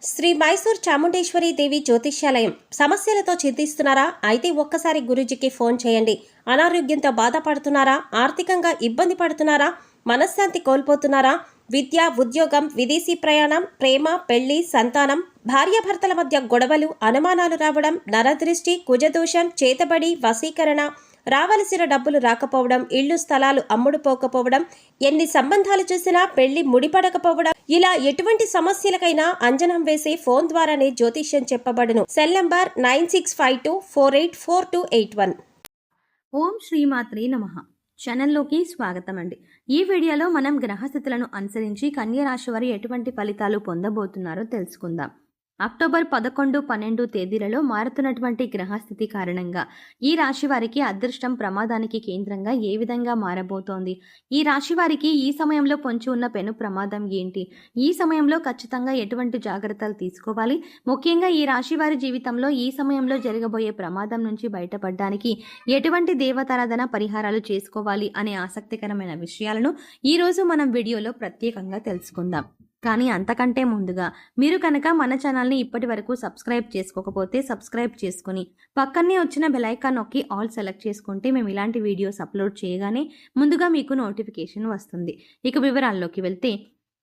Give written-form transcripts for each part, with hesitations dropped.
శ్రీ మైసూర్ చాముండేశ్వరి దేవి జ్యోతిష్యాలయం. సమస్యలతో చింతిస్తున్నారా? అయితే ఒక్కసారి గురూజీకి ఫోన్ చేయండి. అనారోగ్యంతో బాధపడుతున్నారా? ఆర్థికంగా ఇబ్బంది పడుతున్నారా? మనశ్శాంతి కోల్పోతున్నారా? విద్య, ఉద్యోగం, విదేశీ ప్రయాణం, ప్రేమ, పెళ్లి, సంతానం, భార్యాభర్తల మధ్య గొడవలు, అనుమానాలు రావడం, నరదృష్టి, కుజదోషం, చేతబడి, వశీకరణ, రావలసిన డబ్బులు రాకపోవడం, ఇళ్లు స్థలాలు అమ్ముడుపోకపోవడం, ఎన్ని సంబంధాలు చూసినా పెళ్లి ముడిపడకపోవడం, ఇలా ఎటువంటి సమస్యలకైనా అంజనం వేసే ఫోన్ ద్వారానే జ్యోతిష్యం చెప్పబడును. Cell number 9652484281. ఓం శ్రీమాత్రే నమః. ఛానల్లోకి స్వాగతం అండి. ఈ వీడియోలో మనం గ్రహస్థితులను అనుసరించి కన్య రాశి వారు ఎటువంటి ఫలితాలు పొందబోతున్నారో తెలుసుకుందాం. అక్టోబర్ 11, 12 తేదీలలో మారుతున్నటువంటి గ్రహస్థితి కారణంగా ఈ రాశి వారికి అదృష్టం ప్రమాదానికి కేంద్రంగా ఏ విధంగా మారబోతోంది, ఈ రాశి వారికి ఈ సమయంలో పొంచి ఉన్న పెను ప్రమాదం ఏంటి, ఈ సమయంలో ఖచ్చితంగా ఎటువంటి జాగ్రత్తలు తీసుకోవాలి, ముఖ్యంగా ఈ రాశి వారి జీవితంలో ఈ సమయంలో జరగబోయే ప్రమాదం నుంచి బయటపడడానికి ఎటువంటి దేవతారాధన పరిహారాలు చేసుకోవాలి అనే ఆసక్తికరమైన విషయాలను ఈరోజు మనం వీడియోలో ప్రత్యేకంగా తెలుసుకుందాం. కానీ అంతకంటే ముందుగా మీరు కనుక మన ఛానల్ని ఇప్పటి వరకు సబ్స్క్రైబ్ చేసుకోకపోతే సబ్స్క్రైబ్ చేసుకుని పక్కనే వచ్చిన బెల్ ఐకాన్ నొక్కి ఆల్ సెలెక్ట్ చేసుకుంటే మేము ఇలాంటి వీడియోస్ అప్లోడ్ చేయగానే ముందుగా మీకు నోటిఫికేషన్ వస్తుంది. ఇక వివరాల్లోకి వెళ్తే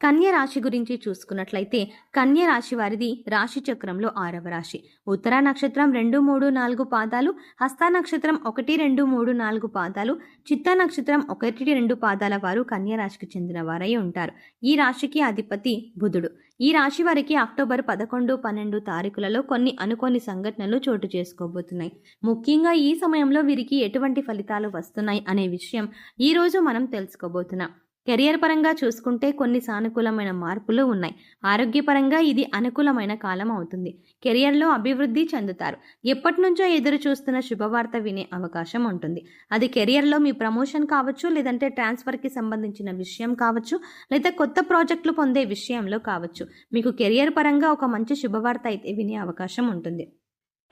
కన్య రాశి గురించి చూసుకున్నట్లయితే కన్య రాశి వారిది రాశి చక్రంలో 6వ రాశి. ఉత్తర నక్షత్రం 2, 3, 4 పాదాలు, హస్త నక్షత్రం 1, 2, 3, 4 పాదాలు, చిత్త నక్షత్రం 1, 2 పాదాల వారు కన్య రాశికి చెందిన వారై ఉంటారు. ఈ రాశికి అధిపతి బుధుడు. ఈ రాశి వారికి అక్టోబర్ 11, 12 తారీఖులలో కొన్ని అనుకోని సంఘటనలు చోటు చేసుకోబోతున్నాయి. ముఖ్యంగా ఈ సమయంలో వీరికి ఎటువంటి ఫలితాలు వస్తున్నాయి అనే విషయం ఈ రోజు మనం తెలుసుకోబోతున్నాం. కెరియర్ పరంగా చూసుకుంటే కొన్ని సానుకూలమైన మార్పులు ఉన్నాయి. ఆరోగ్యపరంగా ఇది అనుకూలమైన కాలం అవుతుంది. కెరియర్లో అభివృద్ధి చెందుతారు. ఎప్పటి నుంచో ఎదురు చూస్తున్న శుభవార్త వినే అవకాశం ఉంటుంది. అది కెరియర్లో మీ ప్రమోషన్ కావచ్చు, లేదంటే ట్రాన్స్ఫర్కి సంబంధించిన విషయం కావచ్చు, లేదా కొత్త ప్రాజెక్టులు పొందే విషయంలో కావచ్చు. మీకు కెరియర్ పరంగా ఒక మంచి శుభవార్త అయితే వినే అవకాశం ఉంటుంది.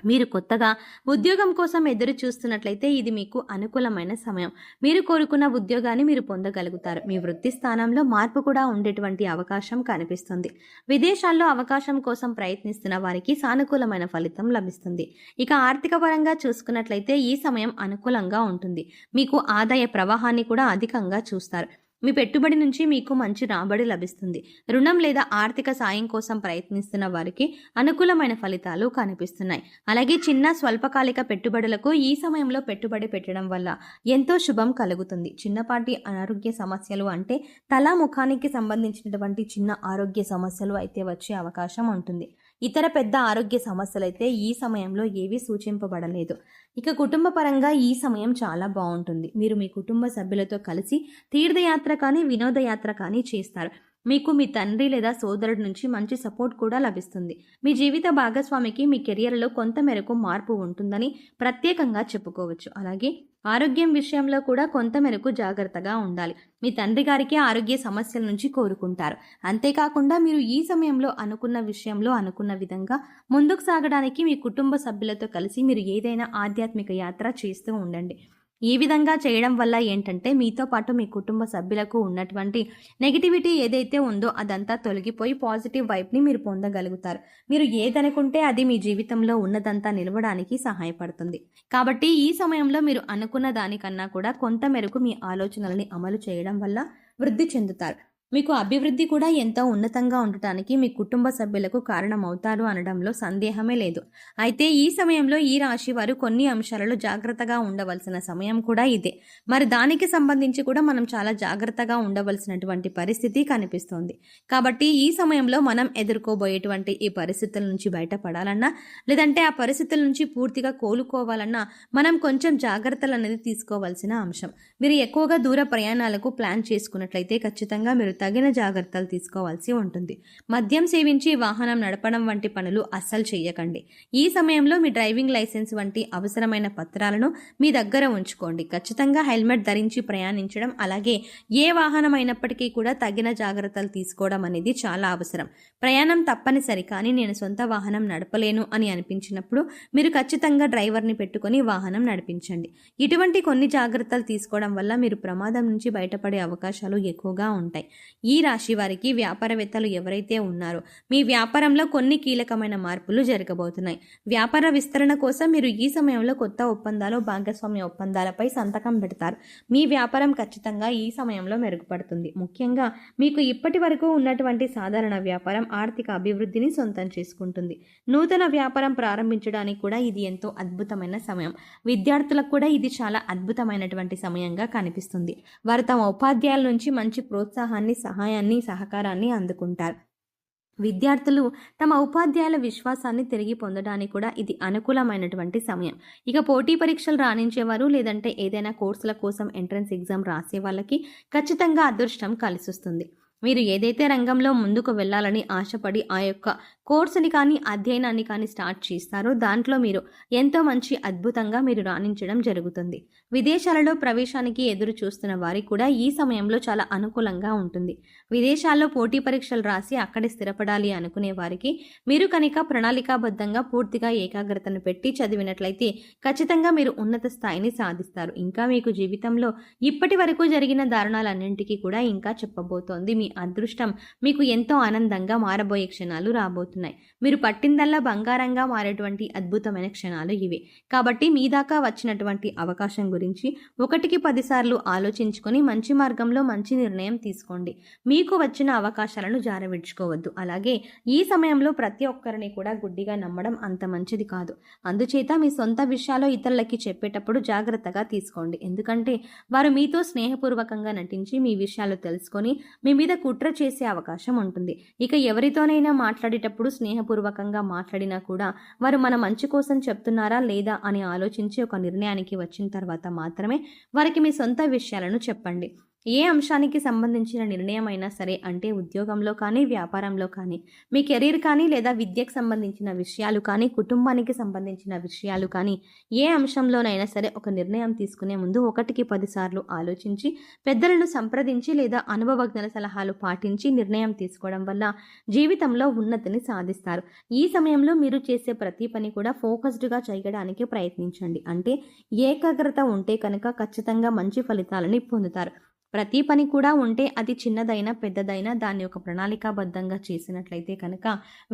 మీరు కొత్తగా ఉద్యోగం కోసం ఎదురు చూస్తున్నట్లయితే ఇది మీకు అనుకూలమైన సమయం. మీరు కోరుకున్న ఉద్యోగాన్ని మీరు పొందగలుగుతారు. మీ వృత్తి స్థానంలో మార్పు కూడా ఉండేటువంటి అవకాశం కనిపిస్తుంది. విదేశాల్లో అవకాశం కోసం ప్రయత్నిస్తున్న వారికి సానుకూలమైన ఫలితం లభిస్తుంది. ఇక ఆర్థిక పరంగా చూసుకున్నట్లయితే ఈ సమయం అనుకూలంగా ఉంటుంది. మీకు ఆదాయ ప్రవాహాన్ని కూడా అధికంగా చూస్తారు. మీ పెట్టుబడి నుంచి మీకు మంచి రాబడి లభిస్తుంది. రుణం లేదా ఆర్థిక సాయం కోసం ప్రయత్నిస్తున్న వారికి అనుకూలమైన ఫలితాలు కనిపిస్తున్నాయి. అలాగే చిన్న స్వల్పకాలిక పెట్టుబడులకు ఈ సమయంలో పెట్టుబడి పెట్టడం వల్ల ఎంతో శుభం కలుగుతుంది. చిన్నపాటి అనారోగ్య సమస్యలు అంటే తల ముఖానికి సంబంధించినటువంటి చిన్న ఆరోగ్య సమస్యలు అయితే వచ్చే అవకాశం ఉంటుంది. ఇతర పెద్ద ఆరోగ్య సమస్యలు అయితే ఈ సమయంలో ఏవీ సూచింపబడలేదు. ఇక కుటుంబ పరంగా ఈ సమయం చాలా బాగుంటుంది. మీరు మీ కుటుంబ సభ్యులతో కలిసి తీర్థయాత్ర కానీ వినోదయాత్ర కానీ చేస్తారు. మీకు మీ తండ్రి లేదా సోదరుడి నుంచి మంచి సపోర్ట్ కూడా లభిస్తుంది. మీ జీవిత భాగస్వామికి మీ కెరియర్లో కొంత మేరకు మార్పు ఉంటుందని ప్రత్యేకంగా చెప్పుకోవచ్చు. అలాగే ఆరోగ్యం విషయంలో కూడా కొంత మేరకు జాగ్రత్తగా ఉండాలి. మీ తండ్రి గారికి ఆరోగ్య సమస్యల నుంచి కోరుకుంటారు. అంతేకాకుండా మీరు ఈ సమయంలో అనుకున్న విషయంలో అనుకున్న విధంగా ముందుకు సాగడానికి మీ కుటుంబ సభ్యులతో కలిసి మీరు ఏదైనా ఆధ్యాత్మిక యాత్ర చేస్తూ ఉండండి. ఈ విధంగా చేయడం వల్ల ఏంటంటే మీతో పాటు మీ కుటుంబ సభ్యులకు ఉన్నటువంటి నెగిటివిటీ ఏదైతే ఉందో అదంతా తొలగిపోయి పాజిటివ్ వైబ్ని మీరు పొందగలుగుతారు. మీరు ఏదనుకుంటే అది మీ జీవితంలో ఉన్నదంతా నిలవడానికి సహాయపడుతుంది. కాబట్టి ఈ సమయంలో మీరు అనుకున్న దానికన్నా కూడా కొంత మేరకు మీ ఆలోచనలని అమలు చేయడం వల్ల వృద్ధి చెందుతారు. మీకు అభివృద్ధి కూడా ఎంతో ఉన్నతంగా ఉండటానికి మీ కుటుంబ సభ్యులకు కారణమవుతారు అనడంలో సందేహమే లేదు. అయితే ఈ సమయంలో ఈ రాశి వారు కొన్ని అంశాలలో జాగ్రత్తగా ఉండవలసిన సమయం కూడా ఇదే. మరి దానికి సంబంధించి కూడా మనం చాలా జాగ్రత్తగా ఉండవలసినటువంటి పరిస్థితి కనిపిస్తోంది. కాబట్టి ఈ సమయంలో మనం ఎదుర్కోబోయేటువంటి ఈ పరిస్థితుల నుంచి బయటపడాలన్నా, లేదంటే ఆ పరిస్థితుల నుంచి పూర్తిగా కోలుకోవాలన్నా మనం కొంచెం జాగ్రత్తలు అనేది తీసుకోవాల్సిన అంశం. మీరు ఎక్కువగా దూర ప్రయాణాలకు ప్లాన్ చేసుకున్నట్లయితే ఖచ్చితంగా మీరు తగిన జాగ్రత్తలు తీసుకోవాల్సి ఉంటుంది. మద్యం సేవించి వాహనం నడపడం వంటి పనులు అస్సలు చేయకండి. ఈ సమయంలో మీ డ్రైవింగ్ లైసెన్స్ వంటి అవసరమైన పత్రాలను మీ దగ్గర ఉంచుకోండి. ఖచ్చితంగా హెల్మెట్ ధరించి ప్రయాణించడం, అలాగే ఏ వాహనం అయినప్పటికీ కూడా తగిన జాగ్రత్తలు తీసుకోవడం అనేది చాలా అవసరం. ప్రయాణం తప్పనిసరి, కానీ నేను సొంత వాహనం నడపలేను అని అనిపించినప్పుడు మీరు ఖచ్చితంగా డ్రైవర్ని పెట్టుకొని వాహనం నడిపించండి. ఇటువంటి కొన్ని జాగ్రత్తలు తీసుకోవడం వల్ల మీరు ప్రమాదం నుంచి బయటపడే అవకాశాలు ఎక్కువగా ఉంటాయి. ఈ రాశి వారికి వ్యాపారవేత్తలు ఎవరైతే ఉన్నారో మీ వ్యాపారంలో కొన్ని కీలకమైన మార్పులు జరగబోతున్నాయి. వ్యాపార విస్తరణ కోసం మీరు ఈ సమయంలో కొత్త ఒప్పందాలు, భాగస్వామ్య ఒప్పందాలపై సంతకం పెడతారు. మీ వ్యాపారం ఖచ్చితంగా ఈ సమయంలో మెరుగుపడుతుంది. ముఖ్యంగా మీకు ఇప్పటి వరకు ఉన్నటువంటి సాధారణ వ్యాపారం ఆర్థిక అభివృద్ధిని సొంతం చేసుకుంటుంది. నూతన వ్యాపారం ప్రారంభించడానికి కూడా ఇది ఎంతో అద్భుతమైన సమయం. విద్యార్థులకు కూడా ఇది చాలా అద్భుతమైనటువంటి సమయంగా కనిపిస్తుంది. వారు తమ ఉపాధ్యాయుల నుంచి మంచి ప్రోత్సాహాన్ని, సహాయాన్ని, సహకారాన్ని అందుకుంటారు. విద్యార్థులు తమ ఉపాధ్యాయుల విశ్వాసాన్ని తిరిగి పొందడానికి కూడా ఇది అనుకూలమైనటువంటి సమయం. ఇక పోటీ పరీక్షలు రాణించేవారు లేదంటే ఏదైనా కోర్సుల కోసం ఎంట్రన్స్ ఎగ్జామ్ రాసే వాళ్ళకి ఖచ్చితంగా అదృష్టం కలిసొస్తుంది. మీరు ఏదైతే రంగంలో ముందుకు వెళ్ళాలని ఆశపడి ఆ యొక్క కోర్సుని కానీ అధ్యయనాన్ని కానీ స్టార్ట్ చేస్తారో దాంట్లో మీరు ఎంతో మంచి అద్భుతంగా మీరు రాణించడం జరుగుతుంది. విదేశాలలో ప్రవేశానికి ఎదురు చూస్తున్న వారికి కూడా ఈ సమయంలో చాలా అనుకూలంగా ఉంటుంది. విదేశాల్లో పోటీ పరీక్షలు రాసి అక్కడే స్థిరపడాలి అనుకునే వారికి మీరు కనుక ప్రణాళికాబద్ధంగా పూర్తిగా ఏకాగ్రతను పెట్టి చదివినట్లయితే ఖచ్చితంగా మీరు ఉన్నత స్థాయిని సాధిస్తారు. ఇంకా మీకు జీవితంలో ఇప్పటి వరకు జరిగిన దారుణాలన్నింటికీ కూడా ఇంకా చెప్పబోతోంది. మీ అదృష్టం మీకు ఎంతో ఆనందంగా మారబోయే క్షణాలు రాబోతున్నాయి. మీరు పట్టిందల్లా బంగారంగా మారేటువంటి అద్భుతమైన క్షణాలు ఇవే. కాబట్టి మీ దాకా వచ్చినటువంటి అవకాశం గురించి 1కి 10 సార్లు ఆలోచించుకొని మంచి మార్గంలో మంచి నిర్ణయం తీసుకోండి. మీకు వచ్చిన అవకాశాలను జారవిడ్చుకోవద్దు. అలాగే ఈ సమయంలో ప్రతి ఒక్కరిని కూడా గుడ్డిగా నమ్మడం అంత మంచిది కాదు. అందుచేత మీ సొంత విషయాలు ఇతరులకి చెప్పేటప్పుడు జాగ్రత్తగా తీసుకోండి. ఎందుకంటే వారు మీతో స్నేహపూర్వకంగా నటించి మీ విషయాలు తెలుసుకొని మీ మీద కుట్ర చేసే అవకాశం ఉంటుంది. ఇక ఎవరితోనైనా మాట్లాడేటప్పుడు స్నేహపూర్వకంగా మాట్లాడినా కూడా వారు మన మంచి కోసం చెప్తున్నారా లేదా అని ఆలోచించి ఒక నిర్ణయానికి వచ్చిన తర్వాత మాత్రమే వారికి మీ సొంత విషయాలను చెప్పండి. ఏ అంశానికి సంబంధించిన నిర్ణయం అయినా సరే, అంటే ఉద్యోగంలో కానీ, వ్యాపారంలో కానీ, మీ కెరీర్ కానీ, లేదా విద్యకు సంబంధించిన విషయాలు కానీ, కుటుంబానికి సంబంధించిన విషయాలు కానీ, ఏ అంశంలోనైనా సరే ఒక నిర్ణయం తీసుకునే ముందు 1కి 10 సార్లు ఆలోచించి పెద్దలను సంప్రదించి లేదా అనుభవజ్ఞుల సలహాలు పాటించి నిర్ణయం తీసుకోవడం వల్ల జీవితంలో ఉన్నతిని సాధిస్తారు. ఈ సమయంలో మీరు చేసే ప్రతి పని కూడా ఫోకస్డ్గా చేయడానికి ప్రయత్నించండి. అంటే ఏకాగ్రత ఉంటే కనుక ఖచ్చితంగా మంచి ఫలితాలని పొందుతారు. ప్రతి పని కూడా ఉంటే అది చిన్నదైనా పెద్దదైనా దాన్ని ఒక ప్రణాళికాబద్ధంగా చేసినట్లయితే కనుక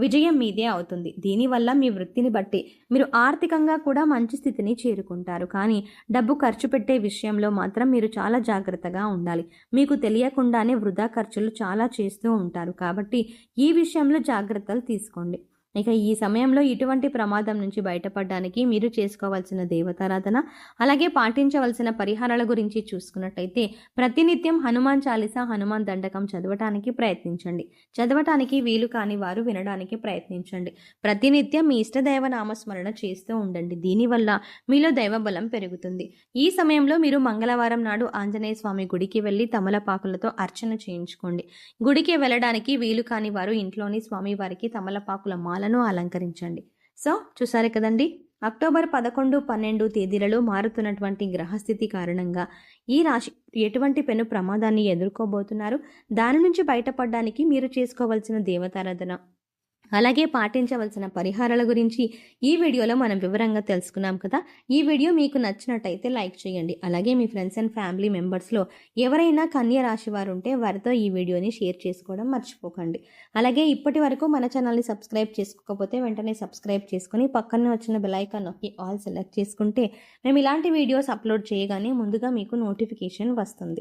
విజయం మీదే అవుతుంది. దీనివల్ల మీ వృత్తిని బట్టి మీరు ఆర్థికంగా కూడా మంచి స్థితిని చేరుకుంటారు. కానీ డబ్బు ఖర్చు పెట్టే విషయంలో మాత్రం మీరు చాలా జాగ్రత్తగా ఉండాలి. మీకు తెలియకుండానే వృధా ఖర్చులు చాలా చేస్తూ ఉంటారు. కాబట్టి ఈ విషయంలో జాగ్రత్తలు తీసుకోండి. ఇక ఈ సమయంలో ఇటువంటి ప్రమాదం నుంచి బయటపడడానికి మీరు చేసుకోవాల్సిన దేవతారాధన, అలాగే పాటించవలసిన పరిహారాల గురించి చూసుకున్నట్లయితే ప్రతినిత్యం హనుమాన్ చాలీసా, హనుమాన్ దండకం చదవటానికి ప్రయత్నించండి. చదవటానికి వీలు కాని వారు వినడానికి ప్రయత్నించండి. ప్రతినిత్యం మీ ఇష్టదైవ నామస్మరణ చేస్తూ ఉండండి. దీనివల్ల మీలో దైవబలం పెరుగుతుంది. ఈ సమయంలో మీరు మంగళవారం నాడు ఆంజనేయ స్వామి గుడికి వెళ్ళి తమలపాకులతో అర్చన చేయించుకోండి. గుడికి వెళ్ళడానికి వీలు కాని వారు ఇంట్లోని స్వామివారికి తమలపాకుల మాలను అలంకరించండి. సో చూసారు కదండి, అక్టోబర్ 11, 12 తేదీలలో మారుతున్నటువంటి గ్రహస్థితి కారణంగా ఈ రాశి ఎటువంటి పెను ప్రమాదాన్ని ఎదుర్కోబోతున్నారు, దాని నుంచి బయటపడడానికి మీరు చేసుకోవాల్సిన దేవతారాధన, అలాగే పాటించవలసిన పరిహారాల గురించి ఈ వీడియోలో మనం వివరంగా తెలుసుకున్నాం కదా. ఈ వీడియో మీకు నచ్చినట్టయితే లైక్ చేయండి. అలాగే మీ ఫ్రెండ్స్ అండ్ ఫ్యామిలీ మెంబర్స్లో ఎవరైనా కన్య రాశి వారు ఉంటే వారితో ఈ వీడియోని షేర్ చేసుకోవడం మర్చిపోకండి. అలాగే ఇప్పటి వరకు మన ఛానల్ని సబ్స్క్రైబ్ చేసుకోకపోతే వెంటనే సబ్స్క్రైబ్ చేసుకుని పక్కనే వచ్చిన బెల్ ఐకాన్ నొక్కి ఆల్ సెలెక్ట్ చేసుకుంటే మేము ఇలాంటి వీడియోస్ అప్లోడ్ చేయగానే ముందుగా మీకు నోటిఫికేషన్ వస్తుంది.